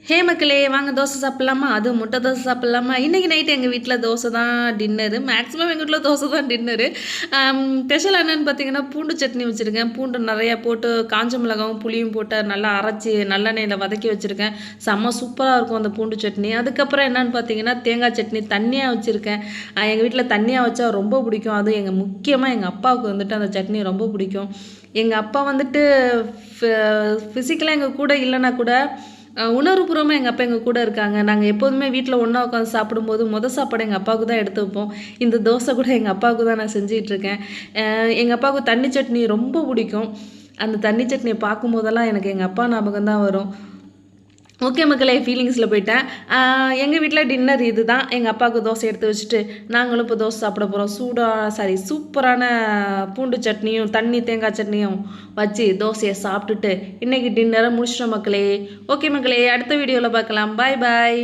ஹே மக்களே வாங்க தோசை சாப்பிட்லாமா? அதுவும் முட்டை தோசை சாப்பிட்லாமா? இன்றைக்கி நைட்டு எங்கள் வீட்டில் தோசை தான் டின்னரு. மேக்ஸிமம் எங்கள் வீட்டில் தோசை தான் டின்னரு. ஸ்பெஷல் என்னென்னு பார்த்தீங்கன்னா, பூண்டு சட்னி வச்சுருக்கேன். பூண்டு நிறையா போட்டு காஞ்ச மிளகாவும் புளியும் போட்டு நல்லா அரைச்சி நல்லெண்ணெயில் வதக்கி வச்சுருக்கேன். செம்ம சூப்பராக இருக்கும் அந்த பூண்டு சட்னி. அதுக்கப்புறம் என்னென்னு பார்த்தீங்கன்னா, தேங்காய் சட்னி தண்ணியாக வச்சுருக்கேன். எங்கள் வீட்டில் தண்ணியாக வச்சா ரொம்ப பிடிக்கும். அதுவும் முக்கியமாக எங்கள் அப்பாவுக்கு வந்துட்டு அந்த சட்னி ரொம்ப பிடிக்கும். எங்கள் அப்பா வந்துட்டு ஃபிசிக்கலாக எங்கள் கூட இல்லைன்னா கூட உணர்வுபூர்வமாக எங்கள் அப்பா எங்கள் கூட இருக்காங்க. நாங்கள் எப்போதுமே வீட்டில் ஒன்றா உட்காந்து சாப்பிடும்போது சாப்பாடு எங்கள் அப்பாவுக்கு தான் எடுத்து வைப்போம். இந்த தோசை கூட எங்கள் அப்பாவுக்கு தான் நான் செஞ்சிகிட்ருக்கேன். எங்கள் அப்பாவுக்கு தண்ணி சட்னி ரொம்ப பிடிக்கும். அந்த தண்ணி சட்னியை பார்க்கும்போதெல்லாம் எனக்கு எங்கள் அப்பா ஞாபகம் தான் வரும். ஓகே மக்களே, ஃபீலிங்ஸில் போயிட்டேன். எங்கள் வீட்டில் டின்னர் இது தான். எங்கள் அப்பாவுக்கு தோசை எடுத்து வச்சுட்டு நாங்களும் இப்போ தோசை சாப்பிட போகிறோம். சூப்பரான பூண்டு சட்னியும் தேங்காய் சட்னியும் வச்சு தோசையை சாப்பிட்டுட்டு இன்றைக்கி டின்னரை முடிச்சிட்டோம் மக்களே. ஓகே மக்களே, அடுத்த வீடியோவில் பார்க்கலாம். பாய் பாய்.